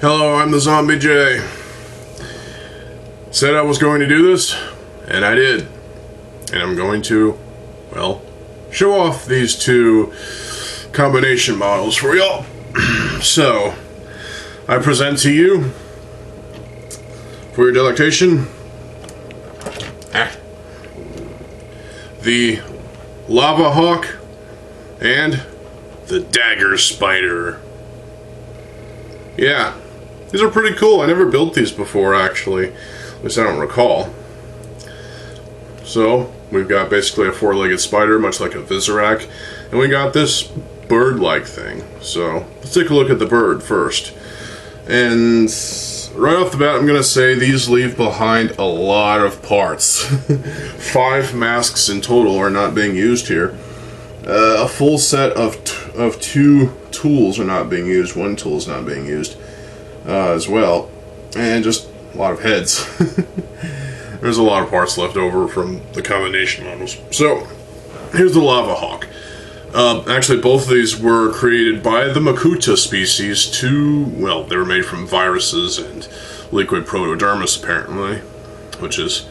Hello, I'm TheZOMBIEJ. Said I was going to do this, and I did. And I'm going to, well, show off these two combination models for y'all. So, I present to you, for your delectation, the Lava Hawk and the Dagger Spider. Yeah, these are pretty cool. I never built these before, actually. At least I don't recall. So, we've got basically a four-legged spider, much like a Visorak, and we got this bird-like thing. So, let's take a look at the bird first. And right off the bat, I'm going to say these leave behind a lot of parts. 5 masks in total are not being used here. A full set of 2 tools are not being used. 1 tool is not being used as well. And just a lot of heads. There's a lot of parts left over from the combination models. So, here's the Lava Hawk. Actually, both of these were created by the Makuta species well, they were made from viruses and liquid protodermis, apparently. Which is...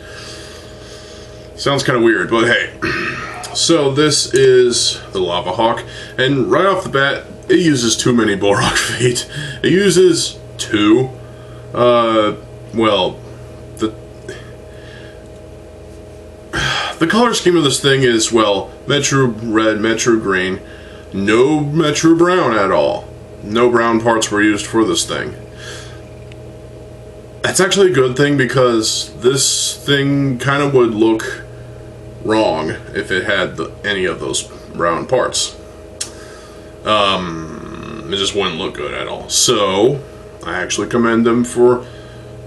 sounds kind of weird, but hey. So, this is the Lava Hawk, and right off the bat, it uses too many Borak feet. It uses 2. Well, the color scheme of this thing is, well, Metro Red, Metro Green, no Metro Brown at all. No brown parts were used for this thing. That's actually a good thing, because this thing kind of would look wrong if it had any of those brown parts. It just wouldn't look good at all. So, I actually commend them for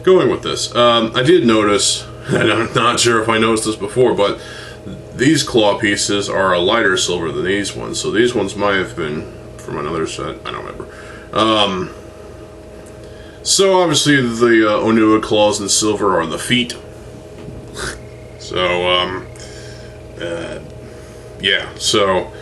going with this. I did notice, and I'm not sure if I noticed this before, but these claw pieces are a lighter silver than these ones. So these ones might have been from another set. I don't remember. So obviously the Onua claws in silver are the feet. So, yeah. So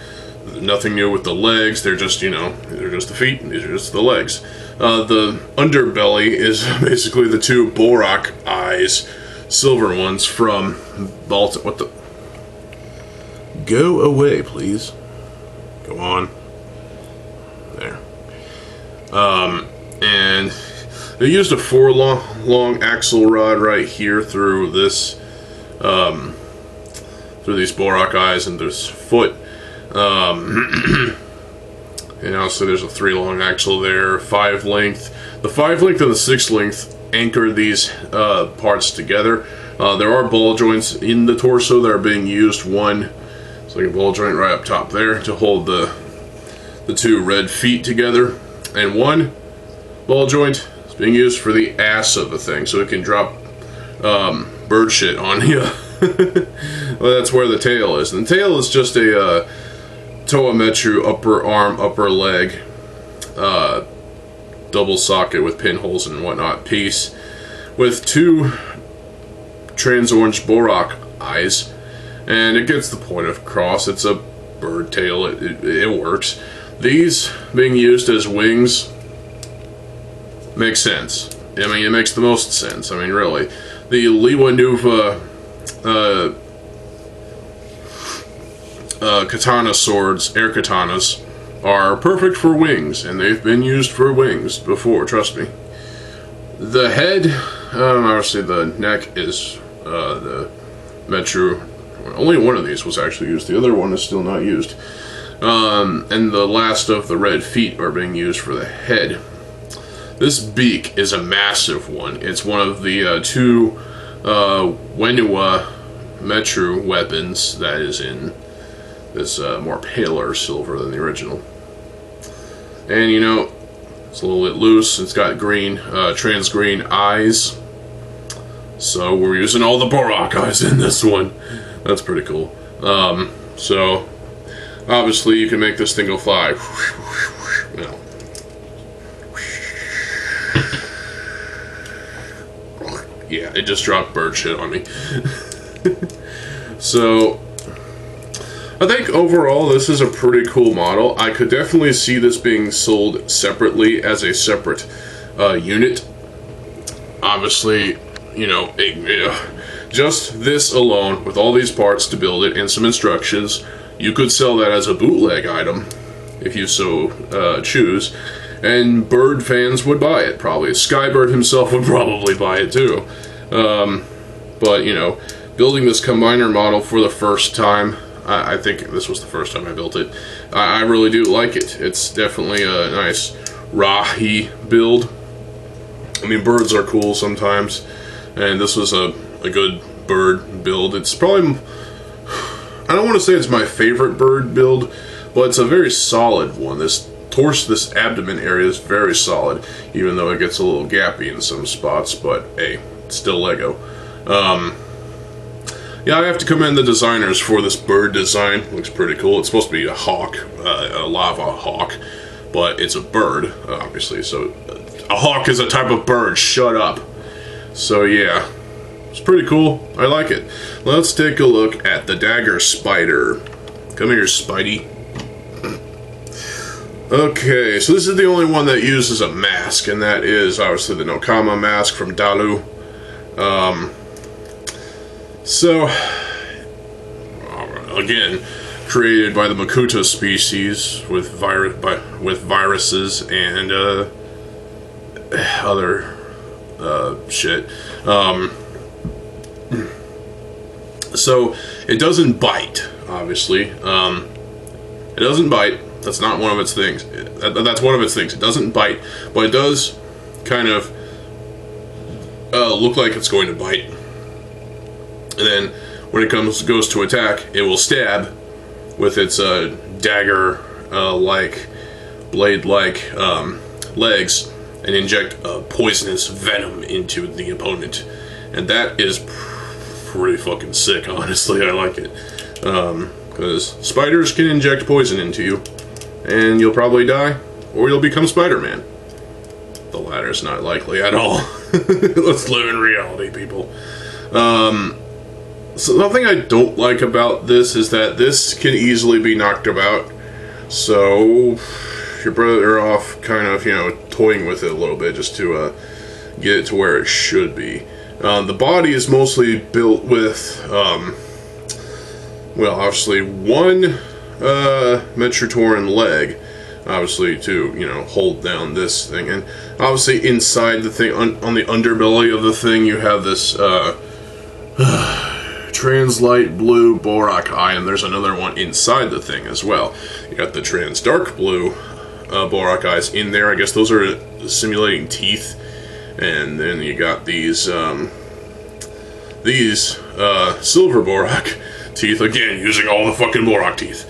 nothing new with the legs. They're just, these are just the feet, and these are just the legs. The underbelly is basically the 2 Borak eyes, silver ones from Baltic. What the? Go away, please. Go on. There. And they used a 4 long axle rod right here through this, through these Borak eyes and this foot. And also there's a 3 long axle there, 5 length. The 5 length and the 6 length anchor these parts together. There are ball joints in the torso that are being used. One, it's like a ball joint right up top there to hold the 2 red feet together. And 1 ball joint is being used for the ass of the thing, so it can drop bird shit on you. Well, that's where the tail is. And the tail is just a Toametru upper arm, upper leg, double socket with pinholes and whatnot piece, with 2 trans-orange Borak eyes, and it gets the point across. It's a bird tail. It works. These being used as wings makes sense. I mean, it makes the most sense. I mean, really. The Liwanuva katana swords, air katanas, are perfect for wings, and they've been used for wings before, trust me. The head, obviously the neck is the Metru. Only one of these was actually used, the other one is still not used. And the last of the red feet are being used for the head. This beak is a massive one. It's one of the 2 Wenua Metru weapons that is in this more paler silver than the original. And it's a little bit loose. It's got green, trans green eyes. So we're using all the Borak eyes in this one. That's pretty cool. So obviously you can make this thing go fly. Yeah, it just dropped bird shit on me. So I think overall this is a pretty cool model. I could definitely see this being sold separately as a separate unit. Obviously, you know, just this alone, with all these parts to build it and some instructions, you could sell that as a bootleg item, if you so choose, and bird fans would buy it, probably. Skybird himself would probably buy it too. But, you know, building this combiner model for the first time, I think this was the first time I built it, I really do like it. It's definitely a nice Rahi build. I mean, birds are cool sometimes, and this was a good bird build. It's probably, I don't want to say it's my favorite bird build, but it's a very solid one. This abdomen area is very solid, even though it gets a little gappy in some spots, but hey, it's still Lego. Yeah, I have to commend the designers for this bird design. Looks pretty cool. It's supposed to be a hawk, a lava hawk, but it's a bird, obviously, so a hawk is a type of bird. Shut up. So yeah, it's pretty cool. I like it. Let's take a look at the Dagger spider. Come here, Spidey. Okay, so this is the only one that uses a mask, and that is obviously the Nokama mask from Dalu. So, again, created by the Makuta species with viruses and other shit. So it doesn't bite, obviously. It doesn't bite. That's not one of its things. That's one of its things. It doesn't bite, but it does kind of look like it's going to bite. And then when it goes to attack, it will stab with its dagger-like, blade-like legs and inject poisonous venom into the opponent. And that is pretty fucking sick, honestly. I like it. Because spiders can inject poison into you, and you'll probably die, or you'll become Spider-Man. The latter's not likely at all. Let's live in reality, people. So something I don't like about this is that this can easily be knocked about. So you're better off kind of, you know, toying with it a little bit just to get it to where it should be. The body is mostly built with, well, obviously one Metrotoran leg, obviously to, you know, hold down this thing. And obviously inside the thing, on the underbelly of the thing, you have this Translight Blue Borak Eye, and there's another one inside the thing as well. You got the Trans Dark Blue Borak Eyes in there. I guess those are simulating teeth. And then you got these Silver Borak teeth, again, using all the fucking Borak teeth.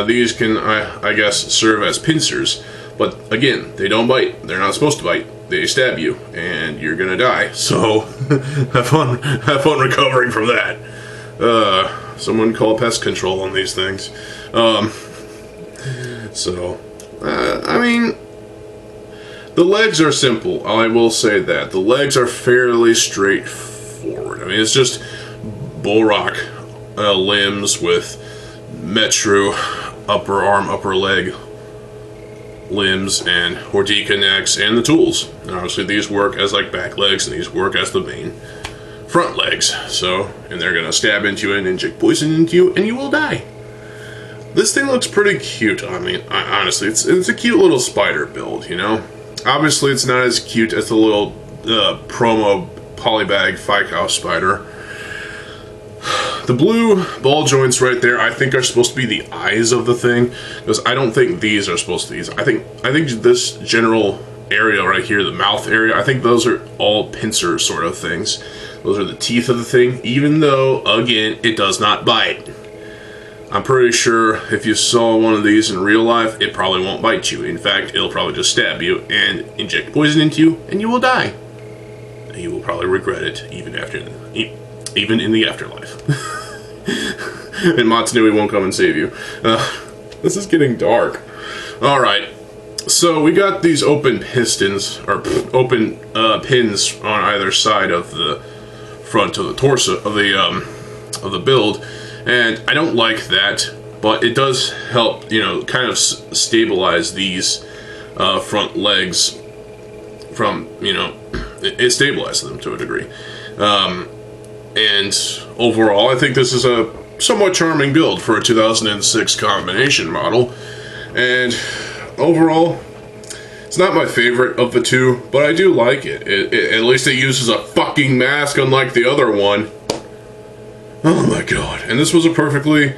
These can, I guess, serve as pincers, but again, they don't bite. They're not supposed to bite. They stab you, and you're gonna die. So, have fun recovering from that. Someone call pest control on these things. I mean, the legs are simple. I will say that the legs are fairly straightforward. I mean, it's just Borak limbs with Metru upper arm, upper leg limbs, and Hordika necks, and the tools. And obviously these work as like back legs, and these work as the main front legs. So, and they're gonna stab into you and inject poison into you, and you will die. This thing looks pretty cute. I mean, honestly, it's a cute little spider build, you know? Obviously it's not as cute as the little promo polybag Phycow spider. The blue ball joints right there, I think, are supposed to be the eyes of the thing, because I don't think these are supposed to be these. I think this general area right here, the mouth area, I think those are all pincer sort of things. Those are the teeth of the thing, even though, again, it does not bite. I'm pretty sure if you saw one of these in real life, it probably won't bite you. In fact, it'll probably just stab you and inject poison into you, and you will die. And you will probably regret it, even in the afterlife. And Matsunui won't come and save you. This is getting dark. Alright, so we got these open pistons, or open pins on either side of the front of the torso, of the build, and I don't like that, but it does help, you know, kind of stabilize these front legs from, you know, it stabilizes them to a degree. And overall, I think this is a somewhat charming build for a 2006 combination model. And overall, it's not my favorite of the two, but I do like it. At least it uses a fucking mask, unlike the other one. Oh my god. And this was a perfectly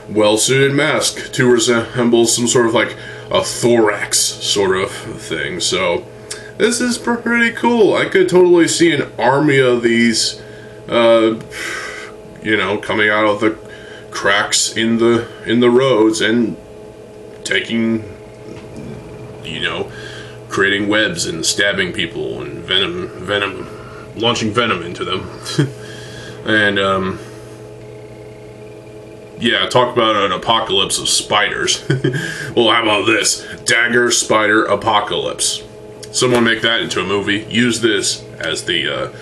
well-suited mask to resemble some sort of like a thorax sort of thing. So this is pretty cool. I could totally see an army of these, you know, coming out of the cracks in the roads and taking, you know, creating webs and stabbing people and launching venom into them. And yeah, talk about an apocalypse of spiders. Well, how about this? Dagger Spider Apocalypse. Someone make that into a movie. Use this as the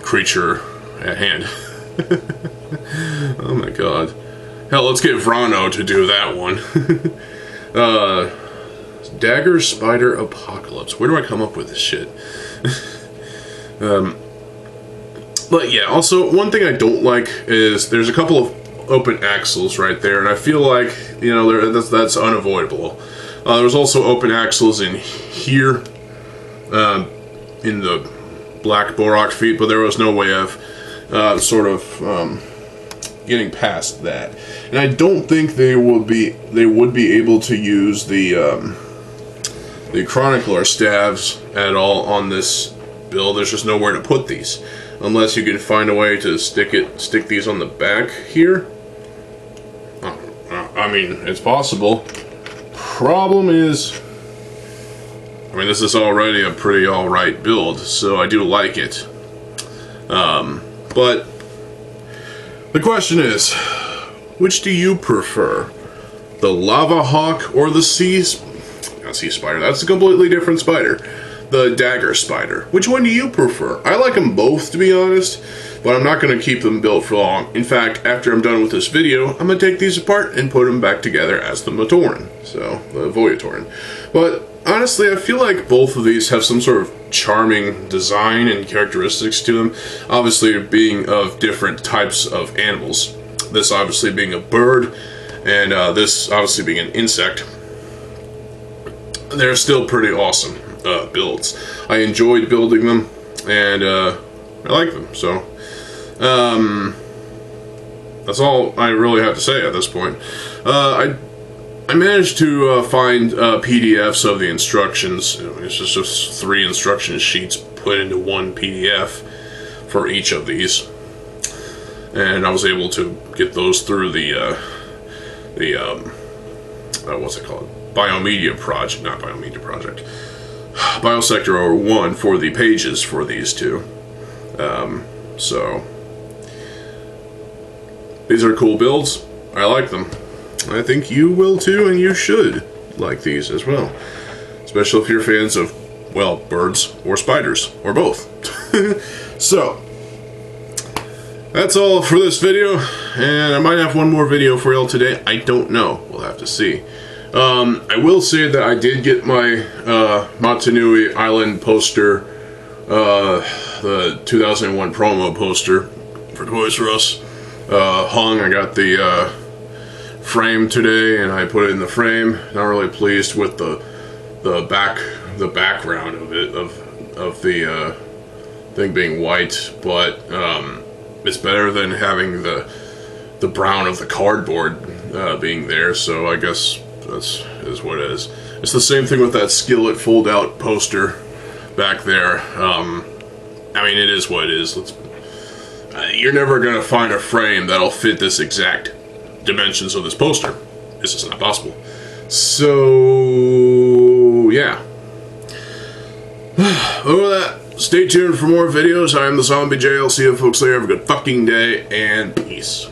creature at hand. Oh my god. Hell, let's get Vrano to do that one. Dagger Spider Apocalypse. Where do I come up with this shit? But yeah, also, one thing I don't like is there's a couple of open axles right there, and I feel like, you know, that's unavoidable. There's also open axles in here, in the black Borak feet, but there was no way of getting past that. And I don't think they would be able to use the Chronicler staves at all on this build. There's just nowhere to put these, unless you can find a way to stick these on the back here. I mean, it's possible. Problem is, I mean, this is already a pretty alright build, so I do like it. But the question is, which do you prefer? The Lava Hawk or the Sea Spider? That's a completely different spider. The Dagger Spider. Which one do you prefer? I like them both, to be honest, but I'm not going to keep them built for long. In fact, after I'm done with this video, I'm going to take these apart and put them back together as the Matoran. So, the Voyatoran. But honestly, I feel like both of these have some sort of charming design and characteristics to them. Obviously, being of different types of animals. This obviously being a bird, and this obviously being an insect. They're still pretty awesome builds. I enjoyed building them, and I like them. So, that's all I really have to say at this point. I managed to find PDFs of the instructions. It's just 3 instruction sheets put into one PDF for each of these, and I was able to get those through the what's it called? Biomedia project, not Biomedia project. Biosector 01 for the pages for these two. So these are cool builds. I like them. I think you will too, and you should like these as well. Especially if you're fans of, well, birds or spiders, or both. So, that's all for this video, and I might have one more video for y'all today. I don't know. We'll have to see. I will say that I did get my Motunui Island poster, the 2001 promo poster for Toys R Us, hung. I got the frame today, and I put it in the frame. Not really pleased with the background of it, of the thing being white, but it's better than having the brown of the cardboard being there. So I guess that's what it is. It's the same thing with that skillet fold-out poster back there. I mean, it is what it is. You're never gonna find a frame that'll fit this exact dimensions of this poster. It's just not possible. So yeah. Over that, stay tuned for more videos. I am TheZOMBIEJ. I'll see you folks later. Have a good fucking day, and peace.